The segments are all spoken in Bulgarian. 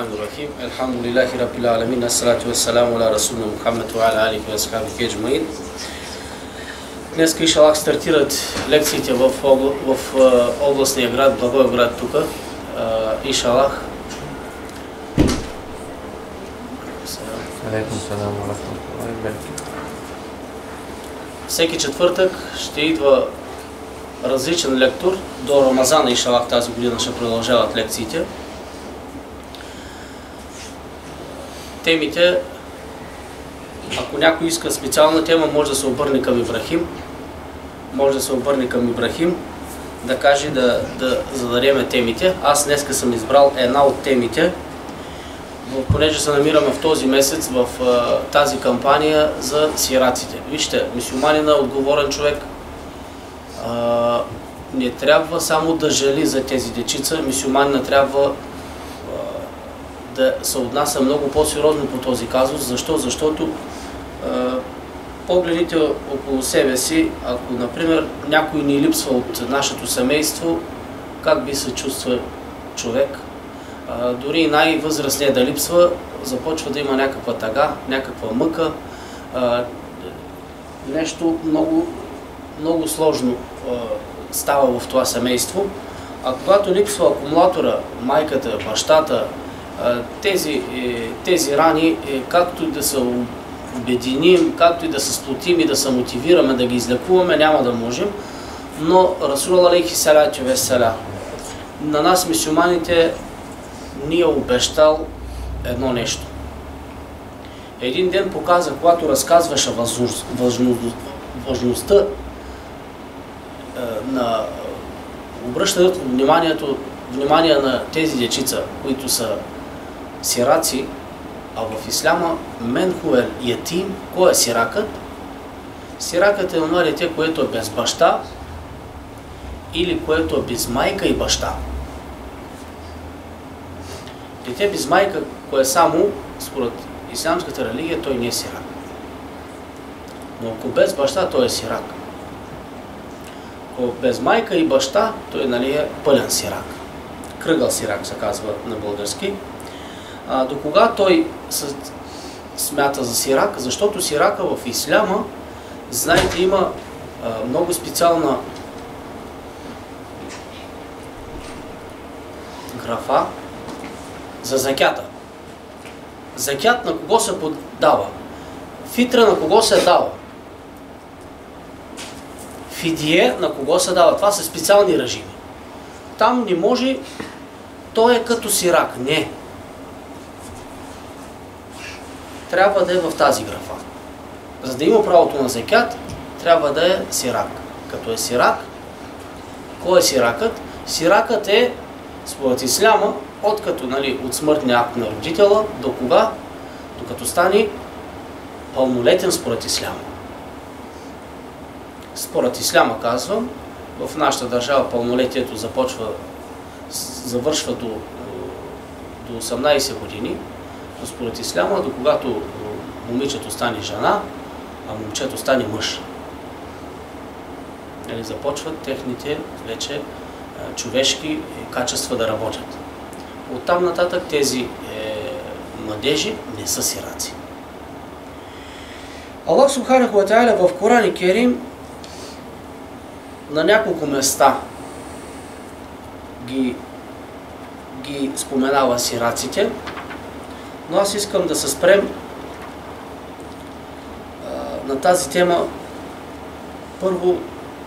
Bismillahirrahmanirrahim. Alhamdulillahi Rabbil alamin. Assalatu wassalamu ala Rasulina Muhammad wa ala alihi wa ashabihi ajmain. Днес иншаллах стартират лекциите в областния град Благоевград тук. Иншаллах. Всеки четвъртък ще идва различен лектор. До Рамазана иншаллах тази година ще продължават лекциите. Темите, ако някой иска специална тема, може да се обърне към Ибрахим. Да каже да зададем темите. Аз днеска съм избрал една от темите, понеже се намираме в този месец в тази кампания за сираците. Вижте, мюсюлманина е отговорен човек. Не трябва само да жали за тези дечица, мюсюлманина трябва да се отнася много по-сериозно по този казус. Защо? Защото погледните около себе си, ако, например, някой ни липсва от нашето семейство, как би се чувства човек? Дори и най-възрастният да липсва, започва да има някаква тъга, някаква мъка, нещо много, много сложно става в това семейство. А когато липсва акумулатора, майката, бащата, тези рани, както и да се обединим, както и да се сплотим и да се мотивираме да ги излекуваме, няма да можем. Но Расул алейхи салату веселам на нас, мюсюлманите, ни е обещал едно нещо. Един ден показа, когато разказваше важността на обръщането внимание на тези дечица, които са сираци, а в исляма мен хуел ятим. Кой е сиракът? Сиракът е едно дете, което е без баща или което е без майка и баща. Дете без майка, кое е само според ислямската религия, той не е сирак. Но ако без баща, той е сирак. Ако без майка и баща, той е пълен сирак. Кръгъл сирак се казва на български. До кога той се смята за сирак? Защото сирака в исляма, знаете, има много специална графа за закята. Закят на кого се подава? Фитра на кого се дава? Фидие на кого се дава? Това са специални режими. Там не може, той е като сирак. Не. Трябва да е в тази графа. За да има правото на закят, трябва да е сирак. Като е сирак, кой е сиракът? Сиракът е, според исляма, от смъртния акт на родителя, до кога? Докато стане пълнолетен според исляма. Според исляма, казвам, в нашата държава пълнолетието завършва до 18 години, но според исляма, до когато момичето стане жена, а момчето стане мъж. Започват техните вече човешки качества да работят. Оттам нататък тези младежи не са сираци. Аллах субханаху ва та'аля в Коран Керим на няколко места ги споменава сираците, но аз искам да се спрем на тази тема. Първо,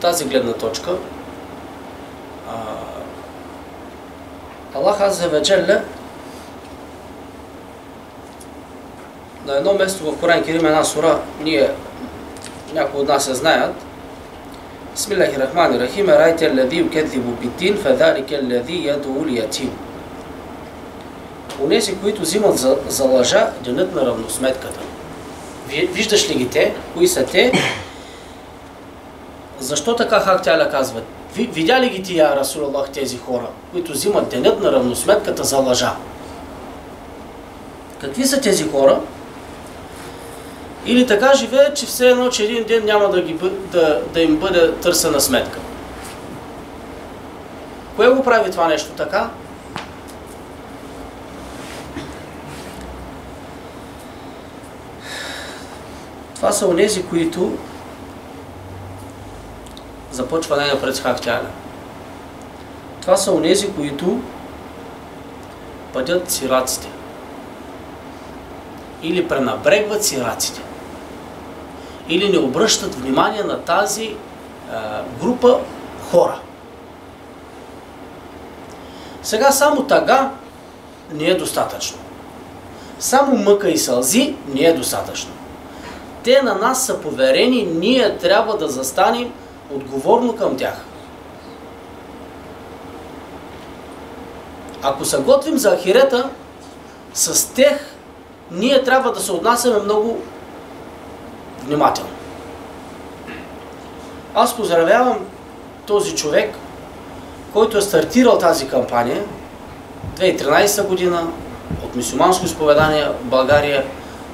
тази гледна точка. Аллах азза ва джалля на едно место в Коран Керим, една сура, някои от нас я знаят. Бисмиллахир-рахманир-рахим. Арайта аллази юкадзибу биддин фадалика аллази яд'у ал-ятим. Онези, които взимат за лъжа денят на равносметката. Виждаш ли ги те? Кои са те? Защо така Хак Теаля казва? Видя ли ги ти, я Расулаллах, тези хора, които взимат денят на равносметката за лъжа? Какви са тези хора? Или така живеят, че все едно, че един ден няма да им бъде търсена сметка. Кое го прави това нещо така? Това са онези, които започва най-напред с хактяля. Това са онези, които пъдят сираците или пренабрегват сираците или не обръщат внимание на тази група хора. Сега само тъга не е достатъчно. Само мъка и сълзи не е достатъчно. Те на нас са поверени, ние трябва да застанем отговорно към тях. Ако се готвим за ахирета, с тях ние трябва да се отнасяме много внимателно. Аз поздравявам този човек, който е стартирал тази кампания 2013 година от мюсюлманско изповедание в България.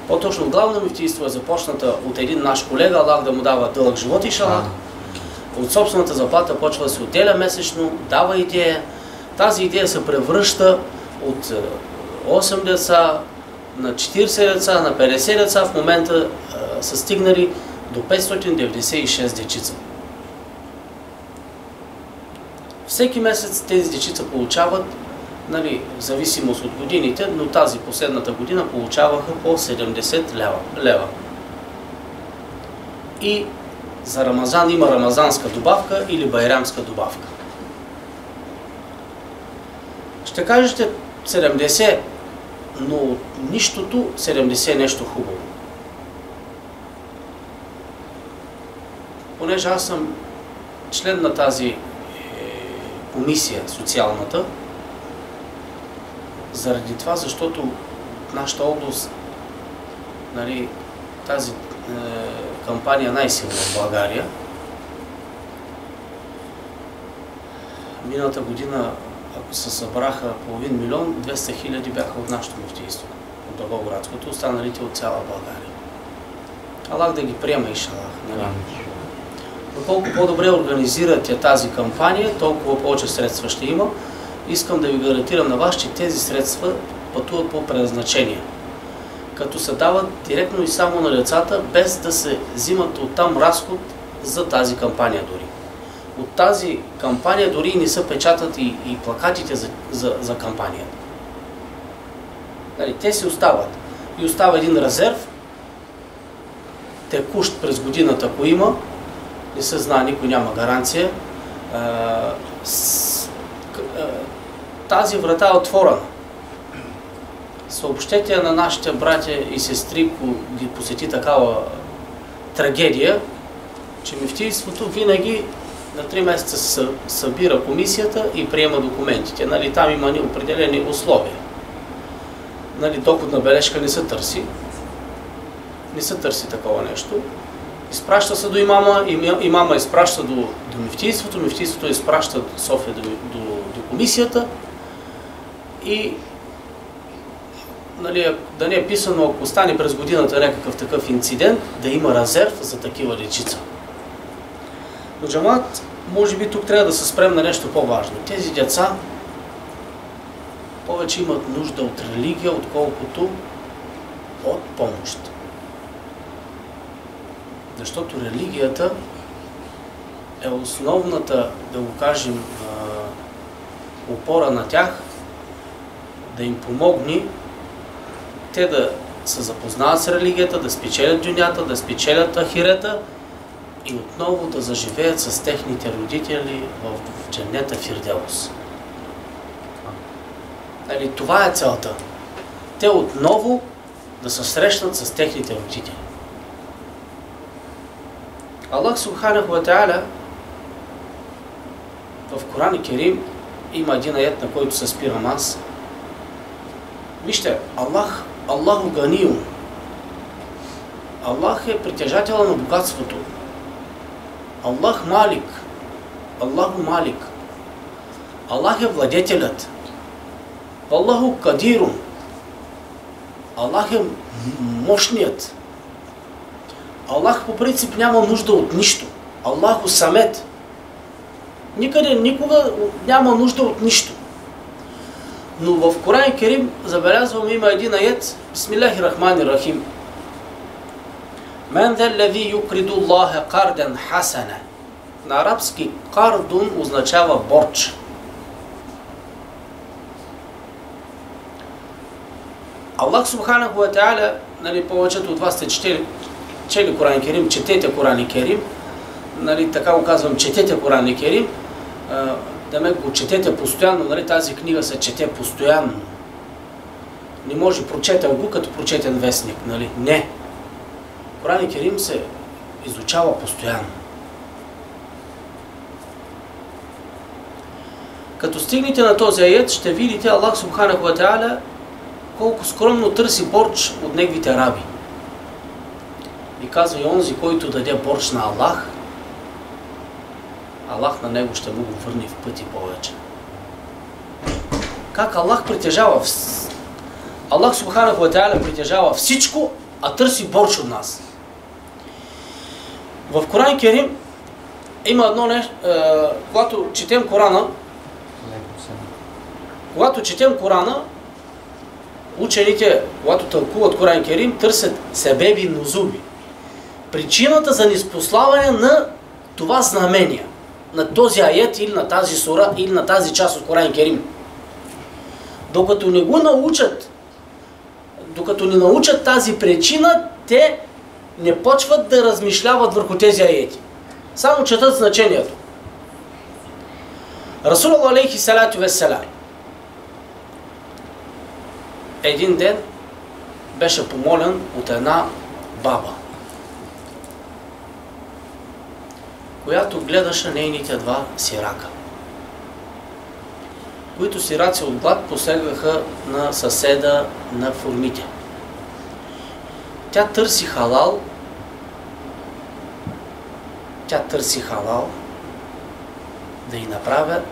По-точно главно мюфтийство е започната от един наш колега, Аллах да му дава дълъг живот и шалах. От собствената заплата почва да се отделя месечно, дава идея. Тази идея се превръща от 8 деца на 40 деца, на 50 деца. В момента са стигнали до 596 дечица. Всеки месец тези дечица получават, в зависимост от годините, но тази последната година получаваха по 70 лева. И за Рамазан има рамазанска добавка или байрамска добавка. Ще кажете 70, но от нищото 70 е нещо хубаво. Понеже аз съм член на тази комисия, социалната, заради това, защото в нашата област тази кампания най-силна в България. Миналата година, ако се събраха половин милион, 200 хиляди бяха от нашето мюфтийство, от Благоевградското, останалите от цяла България. Аллах да ги приема и шалах. Но колко по-добре организирате тази кампания, толкова повече средства ще има. Искам да ви гарантирам на вас, че тези средства пътуват по предназначение, като се дават директно и само на децата, без да се взимат оттам разход за тази кампания дори. От тази кампания дори не се печатат и плакатите за кампанията. Те си остават. И остава един резерв, текущ през годината, ако има, не се знае, никой няма гаранция. Тази врата е отворена. Съобщете на нашите братя и сестри, ако ги посети такава трагедия, че мюфтийството винаги на 3 месеца се събира комисията и приема документите. Там има определени условия. Доходна бележка не се търси. Не се търси такова нещо. Изпраща се до имама, имама изпраща до мюфтийството, мюфтийството изпраща до София до комисията и да не е писано, ако стане през годината някакъв такъв инцидент, да има резерв за такива дечица. Но джамат, може би тук трябва да се спрем на нещо по-важно. Тези деца повече имат нужда от религия, отколкото от помощ. Защото религията е основната, да го кажем, опора на тях, да им помогне те да се запознаят с религията, да спечелят дюнята, да спечелят ахирета и отново да заживеят с техните родители в дженнета Фирдеус. Това е целта. Те отново да се срещнат с техните родители. Аллах Субханаху ва Та'аля в Коран Керим има един аят, на който се спирам аз. Вижте, Аллаху Ганиюм. Аллах е притежател на богатството. Аллах Малик. Аллаху Малик. Аллах е владетелят. Аллаху Кадирум. Аллах е мощният. Аллах по принцип няма нужда от нищо. Аллаху Самед. Никога няма нужда от нищо. Но в Коран Керим забелязваме, има един аят, Бисмиллахи Рахмани Рахим. Мен зе леви юкриду Аллаха карден хасана. На арабски кардун означава борч. Аллах субханаху ва та'аля, нали, повечето от вас сте чели Коран Керим, четете Коран Керим, нали, така го казвам, четете Коран Керим, да ме го четете постоянно, нали, тази книга се чете постоянно. Не може прочетен го като прочетен вестник, нали, не. Коран Керим се изучава постоянно. Като стигнете на този аят, ще видите Аллах субханаху ва та'аля колко скромно търси борч от неговите раби. И казва и онзи, който даде борч на Аллах, Аллах на него ще му го върне в пъти повече. Как Аллах притежава? Аллах субханаху ва та'аля притежава всичко, а търси борч от нас. В Коран Керим има едно нещо, когато четем Корана, учените, когато тълкуват Коран Керим, търсят себеби нузуби. Причината за ниспославане на това знамение, на този аят или на тази сура или на тази част от Коран Керим. Докато не научат тази причина, те не почват да размишляват върху тези аяти. Само четат значението. Расул алейхи салату веселам един ден беше помолен от една баба, която гледаше нейните два сирака, които сираци от глад посегаха на съседа на формите. Тя търси халал,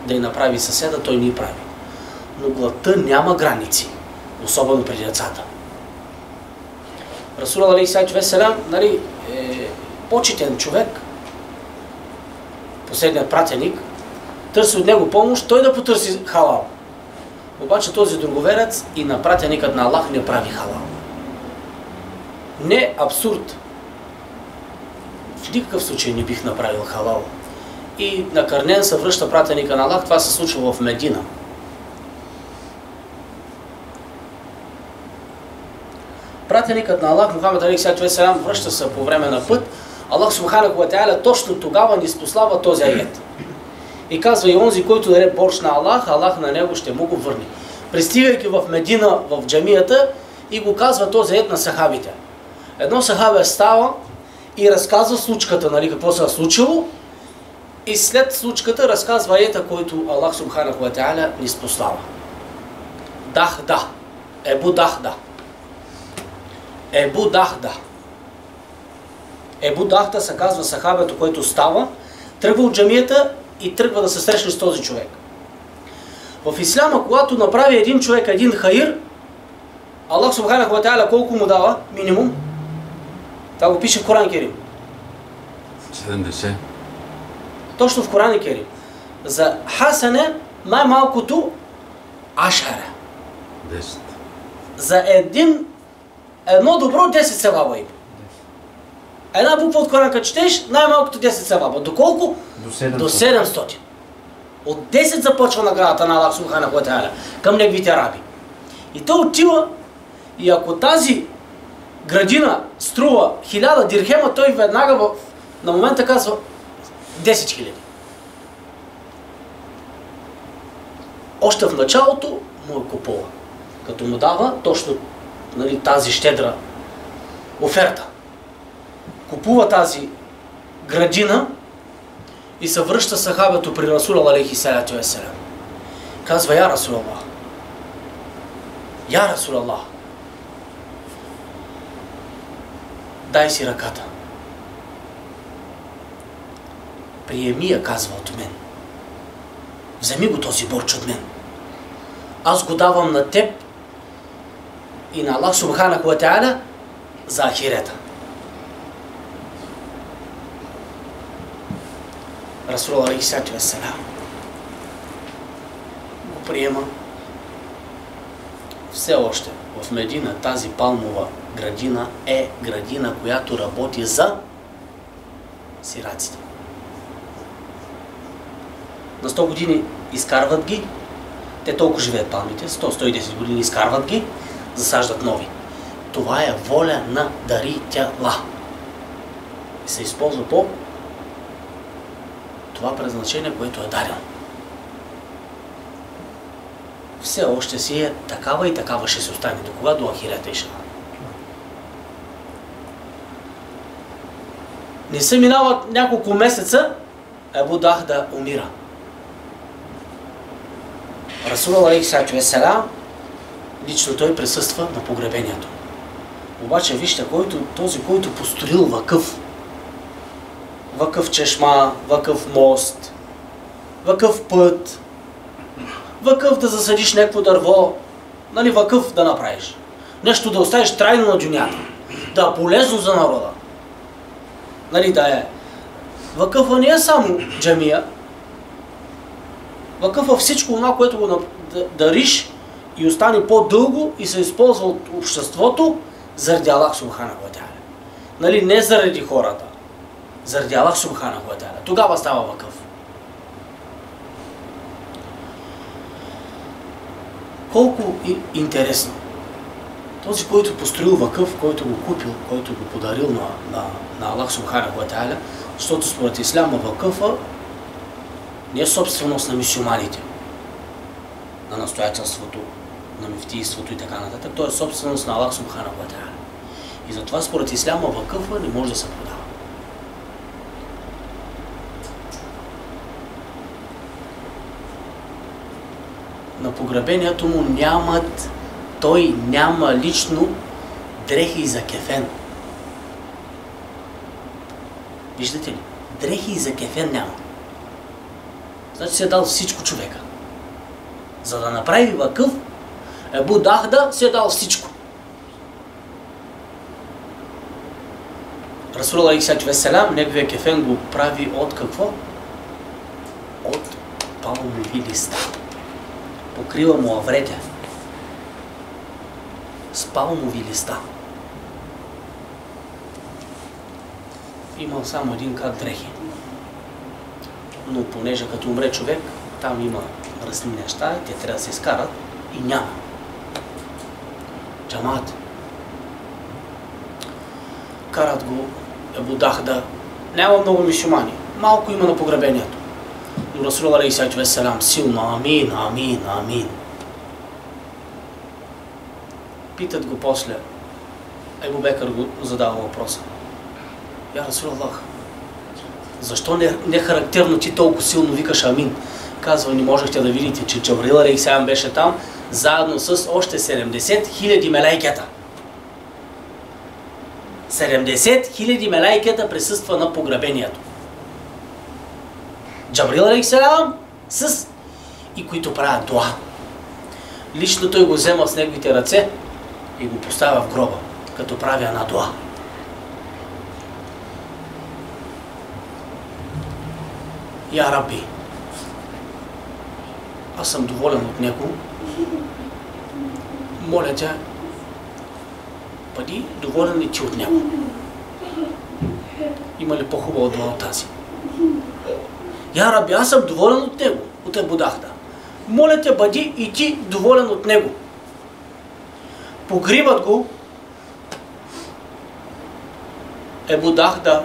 да й направи съседа, той ни прави. Но гладта няма граници, особено при децата. Расул алейхи веселам, нали, почетен човек, последният пратеник, търси от него помощ, той да потърси халал. Обаче този друговерец и на пратеникът на Аллах не прави халал. Не, абсурд. В никакъв случай не бих направил халал. И накърнен се връща пратеника на Аллах. Това се случва в Медина. Пратеникът на Аллах, Мухамед алейхи веселам, връща се по време на път. Аллах субханаху ва та'аля точно тогава ни спослава този аят. И казва и онзи, който даде борч на Аллах, Аллах на него ще му го върне. Пристигайки в Медина, в джамията, и го казва този аят на сахабите. Едно сахабе става и разказва случката, нали, какво се е случило, и след случката разказва аята, който Аллах субханаху ва та'аля ни спослава. Дахда. Ебу Дахда. Ебу Дахда. Ебу Дахда се казва сахабето, който става, тръгва от джамията и тръгва да се срещне с този човек. В исляма, когато направи един човек един хаир, Аллах субханаху ва та'аля колко му дава? Минимум. Това го пише в Коран Керим. 70. Точно в Коран Керим. За хасане най-малкото ашара. 10. За едно добро 10 севаба има. Една буква от Коран, като четеш, най-малкото 10 севаба. Доколко? До 700. От 10 започва наградата на Аллах субханаху ва та'аля към неговите раби. И то отива, и ако тази градина струва 1000 дирхема, той веднага на момента казва 10 000. Още в началото му е купува. Като му дава точно, нали, тази щедра оферта. Купува тази градина и се връща сахабето при Расул алейхи салату веселам. Казва: Я Расул Аллах, Я Расул Аллах, дай си ръката. Приеми я, казва, от мен. Вземи го този борч от мен. Аз го давам на теб и на Аллах субханаху ва та'аля за ахирета. Расул алейхи салату веселам го приема, все още в Медина тази палмова градина е градина, която работи за сираците. На 100 години изкарват ги, те толкова живеят палмите, 100-110 години изкарват ги, засаждат нови. Това е воля на дарителя. И се използва по това предназначение, което е дадено. Все още си е такава и такава ще се остане. До кога? До ахирета и шана. Не се минават няколко месеца, Абу Дахда умира. Расул алейхи веселам, лично той присъства на погребението. Обаче вижте, този, който построил вакъв чешма, вакъв мост, вакъв път, вакъв да засадиш някакво дърво, нали, вакъв да направиш. Нещо да оставиш трайно на дюнята, да е полезно за народа. Нали, да е. Вакъфа не е само джамия, вакъфа всичко това, което го дариш и остане по-дълго и се използва от обществото заради Аллах субханаху ва та'аля. Нали, не заради хората, заради Аллах субханаху ва та'аля. Тогава става вакъф. Колко интересно. Този, който построил вакъф, който го купил, който го подарил на Аллах субханаху ва та'аля, защото според исляма вакъфа не е собственост на мюсюлманите, на настоятелството, на мифтийството и така нататък. То е собственост на Аллах субханаху ва та'аля. И затова според исляма вакъфа не може да се продава. На погребението му той няма лично дрехи за кефен. Виждате ли? Дрехи за кефен няма. Значи се е дал всичко човека. За да направи вакъф, Абу Дахда се е дал всичко. Расул алейхи веселам, неговия кефен го прави от какво? От палмови листа. Покрива му аврете с палмови листа. Има само един кат дрехи. Но понеже като умре човек, там има мръсни неща, те трябва да се изкарат и няма. Джамаат. Карат го Абу Дахда. Няма много мюсюлмани. Малко има на погребението. Но Расул алейхи веселам силно амин, амин, амин. Питат го после. Абу Бекър го задава въпроса. Я Расул Аллах, защо не характерно ти толкова силно викаш амин? Казва, не можехте да видите, че Джабраил алейхиссалам беше там, заедно с още 70 000 мелайкета. 70 000 мелайкета присъства на погребението. Джабраил алейхиссалам и които правят дуа. Лично той го взема с неговите ръце и го поставя в гроба, като прави една дуа. Я Рабби, аз съм доволен от него. Моля тя, бъди доволен ли ти от него? Има ли по-хубава дуа от тази? Я Рабби, аз съм доволен от него, от Абу Дахда. Моля те, бъди и ти доволен от него. Погребат го Абу Дахда,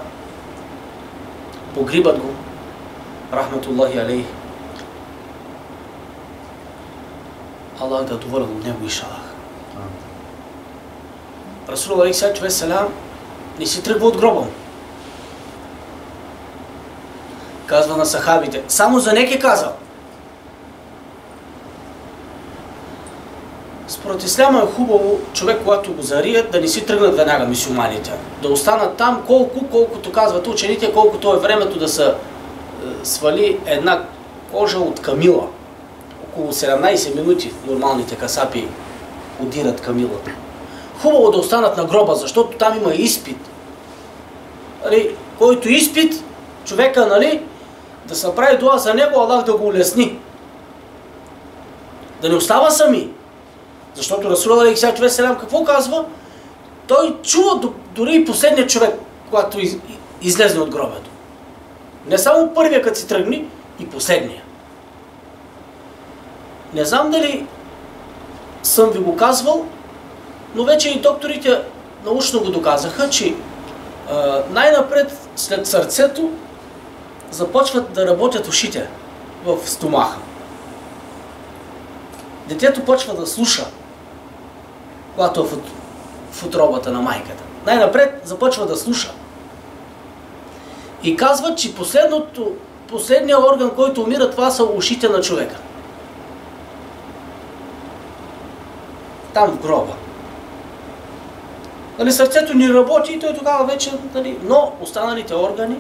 погребат го, рахматуллахи алейх. Аллах да е доволен от него, иншаллах. Расул алейхи веселам не си тръгва от гроба му. Казва на сахабите, само за неки казал. Според исляма е хубаво човек, когато го зарият, да не си тръгнат веднага мюсюлманите. Да останат там колкото казват учените, колкото е времето да се свали една кожа от камила. Около 17 минути нормалните касапи удират камилата. Хубаво да останат на гроба, защото там има изпит. Нали, който изпит, човека, нали, да се прави дуа за него, Аллах да го улесни. Да не остава сами. Защото Расул алейхи веселам какво казва? Той чува дори и последният човек, когато излезе от гробето. Не само първия, като си тръгни, и последния. Не знам дали съм ви го казвал, но вече и докторите научно го доказаха, че най-напред след сърцето започват да работят ушите в стомаха. Детето почва да слуша, когато е в утробата на майката. Най-напред започва да слуша. И казват, че последният орган, който умира, това са ушите на човека. Там в гроба. Нали, сърцето ни работи и той тогава вече, нали, но останалите органи,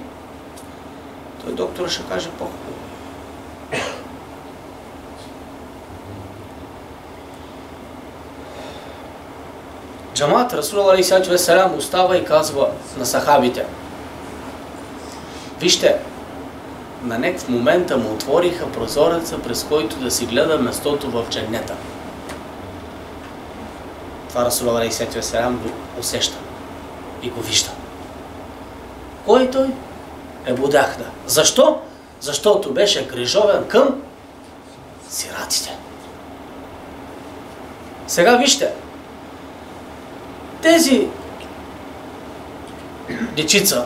той доктора ще каже по-хубаво. Джамат Расул алейхи веселам остава и казва на сахабите: вижте, на някакъв момента му отвориха прозореца, през който да си гледа местото в дженнета. Това Расул алейхи веселам го усеща и го вижда. Кой е той? Ебу Дахда. Защо? Защото беше грижовен към сиратите. Сега вижте, тези дечица,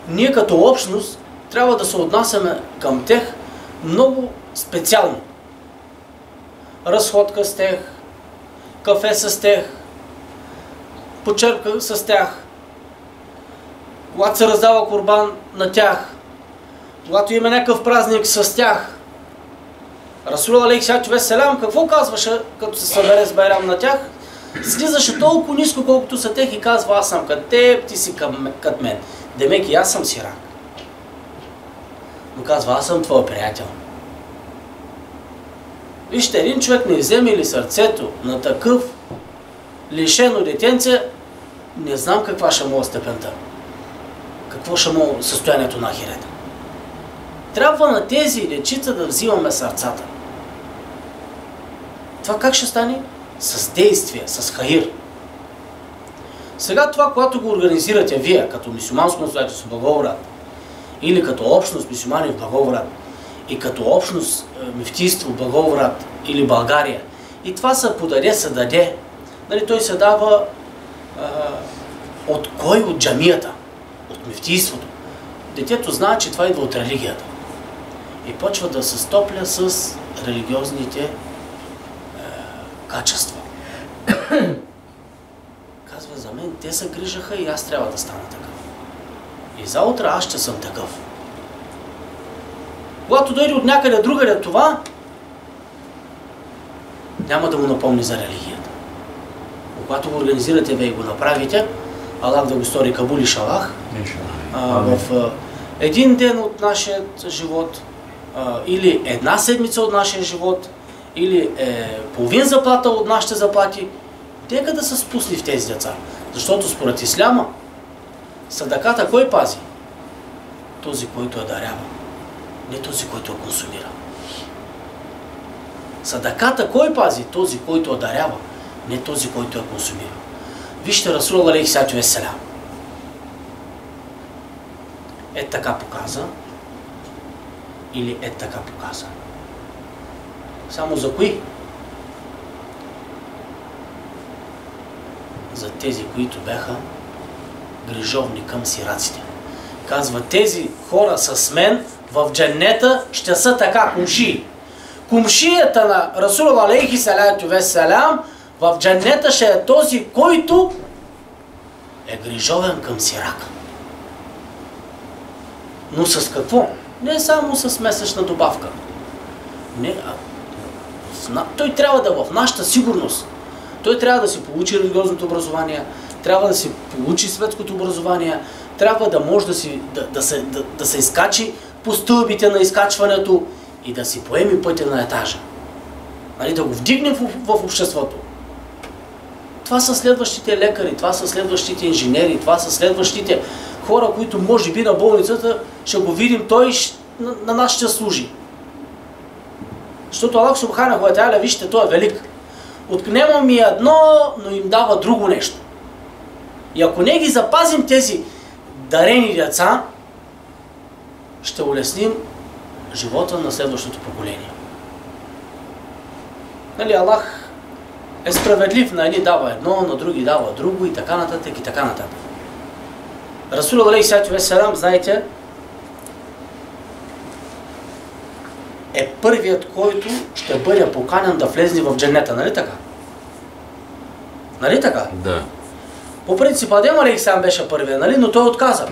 ние като общност трябва да се отнасяме към тях много специално. Разходка с тях, кафе с тях, почерпка с тях, когато се раздава курбан на тях, когато има някакъв празник с тях. Расул алейхи веселам какво казваше, като се събере с байрам на тях? Слизаше толкова ниско, колкото са тех и казва: аз съм като теб, ти си като мен. Демек и аз съм сирак. Но казва: аз съм твой приятел. Вижте, един човек не вземе ли сърцето на такъв лишено детенце, не знам каква ще му е степента. Какво ще му е състоянието на ахирета. Трябва на тези дечица да взимаме сърцата. Това как ще стане? С действие, с хаир. Сега това, когато го организирате вие, като мюсюлманско настоятелство в Благоевград, или като общност мюсюлмани в Благоевград, и като общност мюфтийство в Благоевград или България, и това се подаде, се даде, нали, той се дава от кой? От джамията, от мюфтийството. Детето знае, че това идва от религията. И почва да се стопля с религиозните качества. Казва: за мен те се грижаха и аз трябва да стана такъв. И заутре аз ще съм такъв. Когато дойде от някъде другаде това, няма да му напомни за религията. Но когато го организирате вие и го направите, Аллах да го стори кабул иншаллах, в един ден от нашия живот, или една седмица от нашия живот, или половин заплата от нашите заплати, нека да се спусни в тези деца. Защото според исляма, садаката кой пази? Този, който я дарява, не този, който я консумира. Садаката кой пази? Този, който я дарява, не този, който я консумира. Вижте Расул алейхи веселам. Така показа, или така показа. Само за кои? За тези, които бяха грижовни към сираците. Казва: тези хора с мен в дженнета ще са така кумшии. Кумшията на Расул алейхи веселам в дженнета ще е този, който е грижовен към сирака. Но с какво? Не само с месечна добавка. Не, той трябва да в нашата сигурност. Той трябва да си получи религиозното образование, трябва да си получи светското образование, трябва да може да се изкачи по стълбите на изкачването и да си поеми пътя на етажа. Нали, да го вдигне в обществото. Това са следващите лекари, това са следващите инженери, това са следващите хора, които може би на болницата ще го видим, той на нас ще служи. Защото Аллах Субханаху ва Та'аля, вижте, той е велик. Отнема ми едно, но им дава друго нещо. И ако не ги запазим тези дарени деца, ще улесним живота на следващото поколение. Нали, Аллах е справедлив, на едни дава едно, на други дава друго и така нататък и така нататък. Расул алейхи вассалам, знаете, е първият, който ще бъде поканен да влезе в дженнета, нали така? Нали така? Да. По принцип Адем алейхиссалам беше първият, нали? Но той отказа.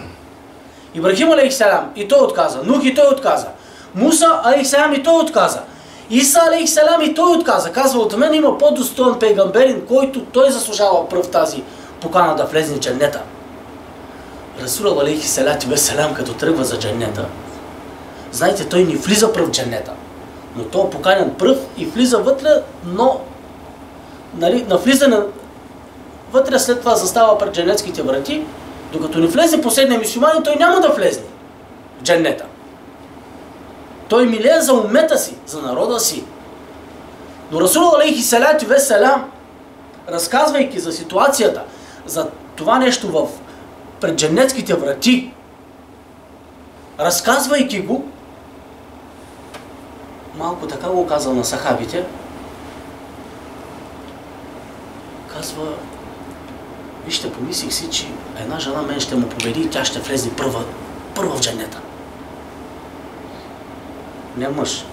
Ибрахим алейхиссалам и той отказа. Нух и той отказа. Муса алейхиссалам и той отказа. Иса алейхиссалам и той отказа. Казва, от мен има по-достоен пейгамберин, който той заслужава пръв тази покана да влезе в дженнета. Расул алейхиссалам, като тръгва за дженнета, знаете, той не влиза пръв в дженнета, но той е поканен пръв и влиза вътре, но нали, на влизане вътре след това застава пред дженнетските врати, докато не влезе последния мюсюлманин, той няма да влезе в дженнета. Той милее за умета си, за народа си. Но Расул алейхиссалам, разказвайки за ситуацията, за това нещо пред дженнетските врати, разказвайки го, малко така го казал на сахабите, казва, вижте, помислих си, че една жена мен ще му победи и тя ще влезе първа в дженнета. Не мъж.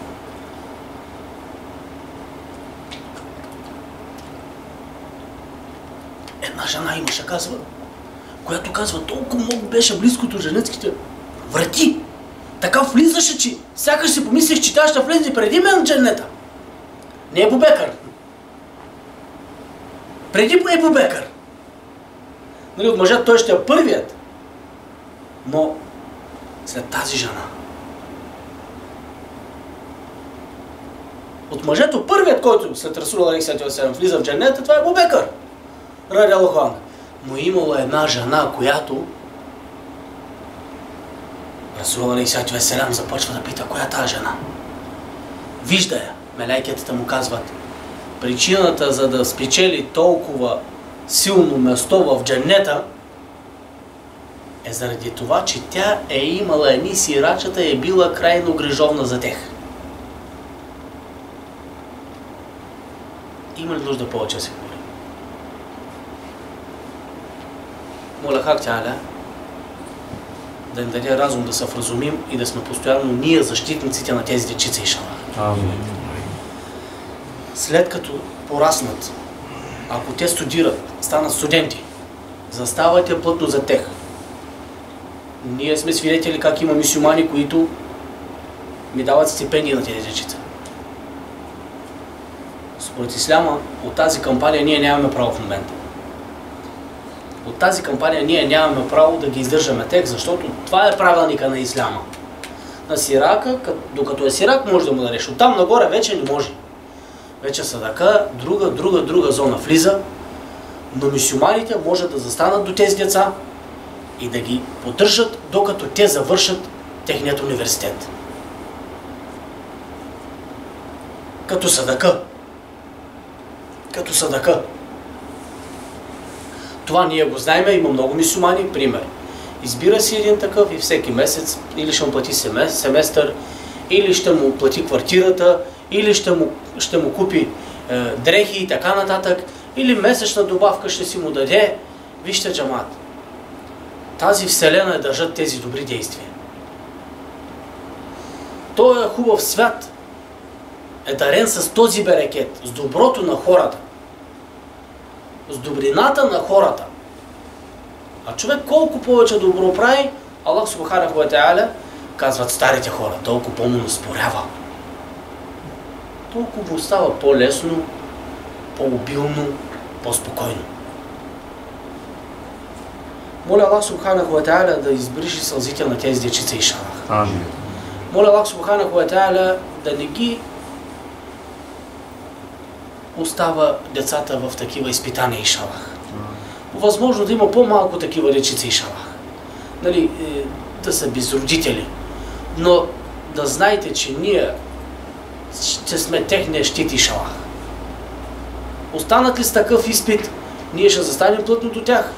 Една жена имаше, казва, която казва, толкова много беше близко до женецките врати. Така влизаше, че сякаш си помислих, че тя ще влезе преди мен в дженнета. Не Ебу Бекър. Преди Ебу Бекър. Нали, от мъжът той ще е първият. Но след тази жена. От мъжето първият, който след Расул алейхи вассалам влиза в дженнета, това е Ебу Бекър. Ради Аллаху анху. Но имала една жена, която Расул алейхи вассалам започва да пита, коя е тази жена. Вижда я. Мелайкетите му казват, причината за да спечели толкова силно место в дженнета е заради това, че тя е имала едни сирачета и е била крайно грижовна за тях. Има ли нужда повече да се говори? Моля Хак Тааля да им даде разум да се вразумим и да сме постоянно ние защитниците на тези дечица иншаллах. Амин. След като пораснат, ако те студират, станат студенти, заставайте плътно за тях. Ние сме свидетели как има мюсюлмани, които ми дават стипендии на тези дечица. Според исляма, от тази кампания ние нямаме право в момента. От тази кампания ние нямаме право да ги издържаме тях, защото това е правилника на исляма. На сирака, докато е сирак, може да му дадеш. Оттам нагоре вече не може. Вече садака, друга зона влиза, но мюсюлманите може да застанат до тези деца и да ги поддържат, докато те завършат техният университет. Като садака. Като садака. Това ние го знаем, има много мюсюлмани, пример. Избира си един такъв и всеки месец или ще му плати семестър, или ще му плати квартирата, или ще му купи дрехи и така нататък, или месечна добавка ще си му даде. Вижте, джамат, тази вселена държат тези добри действия. Той е хубав свят, е дарен с този берекет, с доброто на хората, с добрината на хората. А човек колко повече добро прави, Аллах Субханаху ва Та'аля, казват старите хора, толкова по-му спорява. Толкова става по-лесно, по-обилно, по-спокойно. Моля Аллах Субханаху ва Та'аля да избриши сълзите на тези дечица иншаллах. Амин. Моля Аллах Субханаху ва Та'аля да не ги остава децата в такива изпитания иншаллах. Възможно да има по-малко такива дечица иншаллах. Нали, да са без родители. Но да знаете, че ние ще сме техния щит и шалах. Останат ли с такъв изпит, ние ще застанем плътно до тях.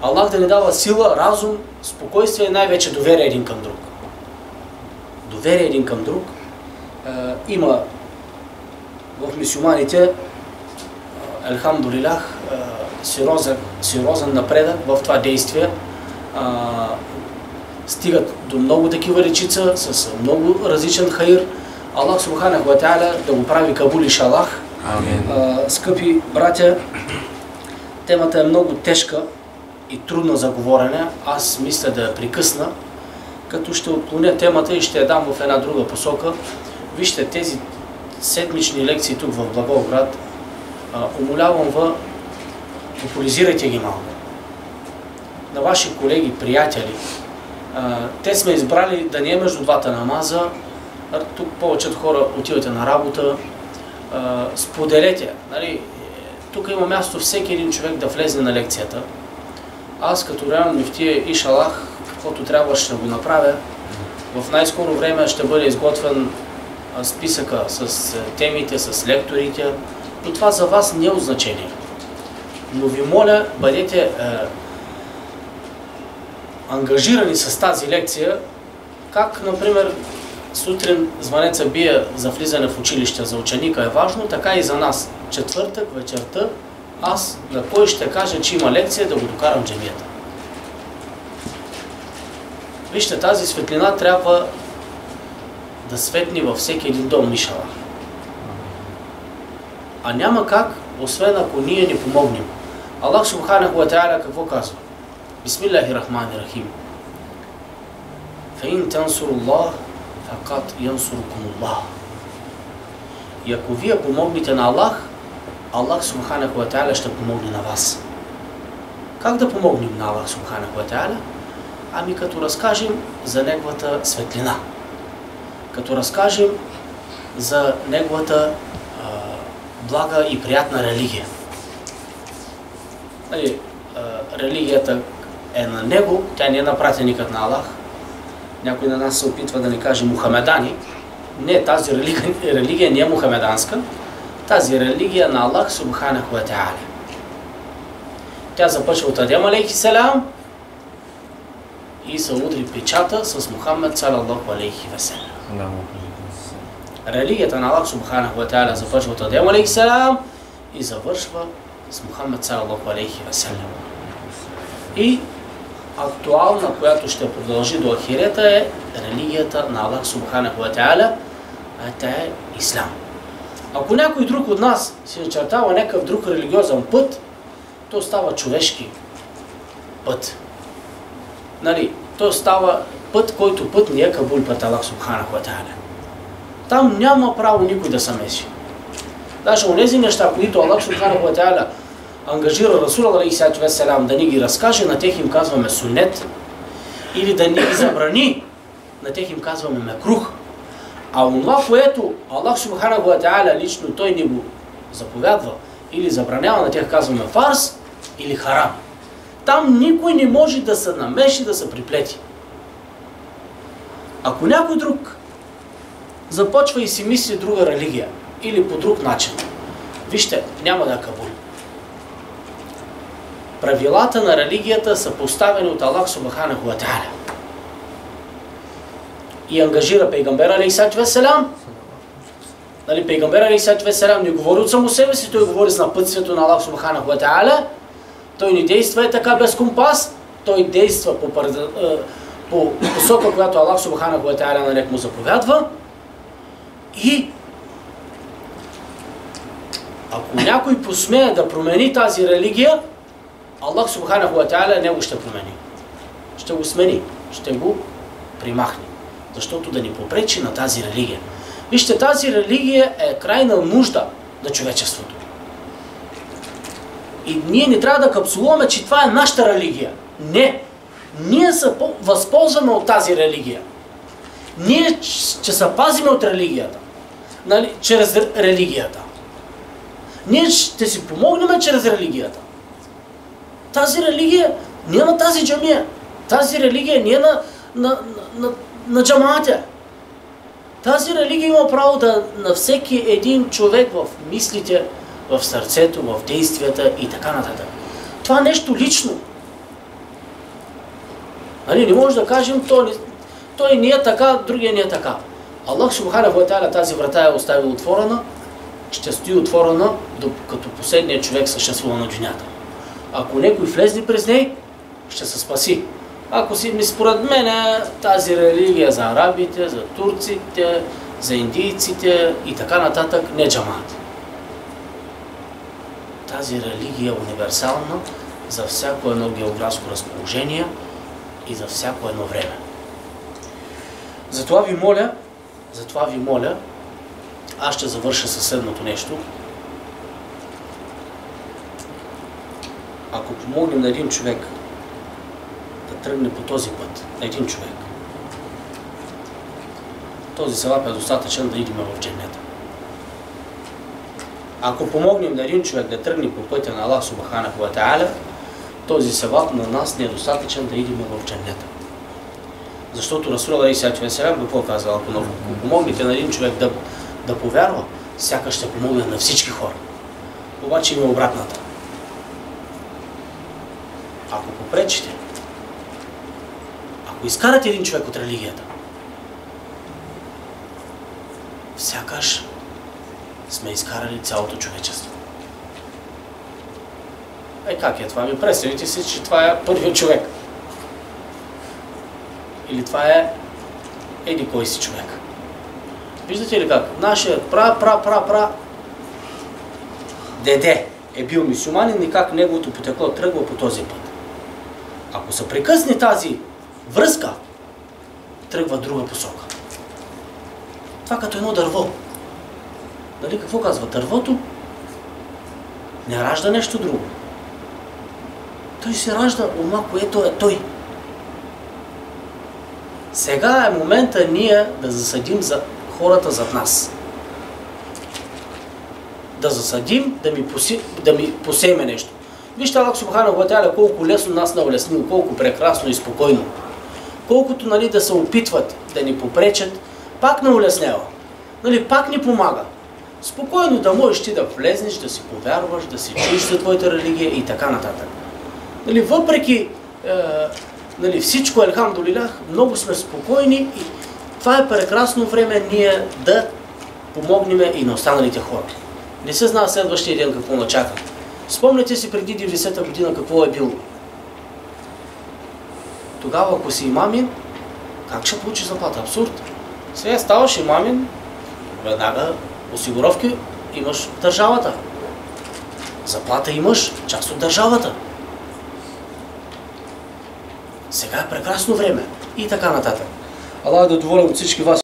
Аллах да ни дава сила, разум, спокойствие и най-вече доверие един към друг. Доверие един към друг. Има в мюсюлманите, алхамдулилах, сериозен напредък в това действие. Стигат до много такива речица, с много различен хаир. Аллах субханаху ва та'аля да го прави кабул иншаллах. Скъпи братя, темата е много тежка и трудна за говорене. Аз мисля да я прекъсна, като ще отклоня темата и ще я дам в една друга посока. Вижте, тези седмични лекции тук в Благоевград, умолявам ви, популяризирайте ги малко. На ваши колеги, приятели, те сме избрали да не е между двата намаза. Тук повечето хора отивате на работа. Споделете. Нали? Тук има място всеки един човек да влезе на лекцията. Аз като реален муфтия иншаллах, каквото трябва ще го направя. В най-скоро време ще бъде изготвен списъка с темите, с лекторите, но това за вас не е от значение. Но ви моля, бъдете ангажирани с тази лекция, как, например, сутрин звънеца бие за влизане в училище за ученика е важно, така и за нас. Четвъртък вечерта аз на кой ще кажа, че има лекция, да го докарам в джамията. Вижте, тази светлина трябва да светни във всеки един дом, иншаллах. А няма как, освен ако ние ни помогнем. Аллах субханаху ва та'аля какво казва? Бисмиллахи рахмани рахим. Фаин тансуруллах факат янсуркумуллах. И ако вие помогнете на Аллах, Аллах субханаху ва та'аля ще помогне на вас. Как да помогнем на Аллах субханаху ва та'аля? Ами като разкажем за неговата светлина. Като разкажем за неговата блага и приятна религия. Нали, религията е на него, тя не е на пратеникът на Аллах. Някой на нас се опитва да ни каже мухамедани. Не, тази религия не е мухамеданска. Тази религия е на Аллах субханаху ва та'аля. Тя започва от Адем алейхи салам и се удри печата с Мухаммед салаллаху алейхи ва салам. Религията на Аллах субханаху ва та'аля започва от Адем алейхи салам и завършва с Мухаммед салаллаху алейхи ва салам. И актуална, която ще продължи до ахирета, е религията на Аллах субханаху ва та'аля, а тя е ислам. Ако някой друг от нас си начертава някакъв друг религиозен път, то става човешки път. Нали, то става път, който път не е кабул път Аллах субханаху ва та'аля. Там няма право никой да се меси. Даже онези неща, които Аллах субханаху ва та'аля ангажира Расул алейхи салам да ни ги разкаже, на тех им казваме сунет, или да ни ги забрани, на тех им казваме мекрух. А онова, което Аллах субханаху ва та'аля лично той ни го заповядва или забранява, на тех казваме фарс или харам. Там никой не може да се намеши, да се приплети. Ако някой друг започва и си мисли друга религия или по друг начин, вижте, няма да кабул. Правилата на религията са поставени от Аллах субханаху ва та'аля. И ангажира пейгамбера алейхи салам. Нали, пейгамбера алейхи салам не говори от само себе си, той говори с напътствието на Аллах субханаху ва та'аля. Той не действа така без компас, той действа по посока, която Аллах субханаху ва та'аля нарек му заповядва. И ако някой посмее да промени тази религия, Аллах субханаху ва та'аля него ще промени. Ще го смени, ще го примахне. Защото да ни попречи на тази религия. Вижте, тази религия е крайна нужда на човечеството. И ние не трябва да капсулуваме, че това е нашата религия. Не. Ние се възползваме от тази религия. Ние ще се пазиме от религията. Нали? Чрез религията. Ние ще си помогнем чрез религията. Тази религия не е на тази джамия. Тази религия не е на джамаата. Тази религия има право на всеки един човек в мислите, в сърцето, в действията и така нататък. Това нещо лично. Не може да кажем, той не е така, другия не е така. Аллах Субханаху ва Та'аля тази врата е оставил отворена, ще стои отворена, като последният човек съществува на дунята. Ако някой влезне през нея, ще се спаси. Ако според мен тази религия за арабите, за турците, за индийците и така нататък, не джамаат. Тази религия е универсална за всяко едно географско разположение и за всяко едно време. Затова ви моля, аз ще завърша със следното нещо. Ако помогнем на един човек да тръгне по този път, на един човек, този севап е достатъчен да идем в дженнета. Ако помогнем на един човек да тръгне по пътя на Аллах Субханаху ва Та'аля, този севап на нас не е достатъчен да идем в дженнета. Защото Расул алейхиссалату ва салям какво казва? Ако помогнете на един човек да повярва, сякаш ще помогне на всички хора. Обаче има обратната. Ако попречите, ако изкарате един човек от религията, сякаш сме изкарали цялото човечество. Как е това? Представете си, че това е първият човек. Или това е еди кой си човек. Виждате ли как? Нашият деде е бил мюсюлманин и как неговото потекло тръгва по този път. Ако се прекъсне тази връзка, тръгва друга посока. Това като едно дърво. Какво казва? Дървото не ражда нещо друго. Той се ражда онова, което е той. Сега е момента ние да засадим за хората зад нас. Да засадим, да ми посееме нещо. Вижте Аллах Субханаху ва Та'аля колко лесно нас не улеснил, колко прекрасно и спокойно. Колкото да се опитват да ни попречат, пак не улеснява. Пак ни помага. Спокойно да можеш ти да влезнеш, да си повярваш, да си чуеш за твоята религия и така нататък. Въпреки всичко, алхамдулилах, много сме спокойни и това е прекрасно време ние да помогнем и на останалите хора. Не се знае следващия ден какво начака. Спомняте си преди 90-та година какво е било. Тогава, ако си имамин, как ще получиш заплата? Абсурд. Сега ставаш имамин, веднага осигуровки имаш в държавата. Заплата имаш, част от държавата. Сега е прекрасно време. И така нататък. Аллах да доволен от всички вас.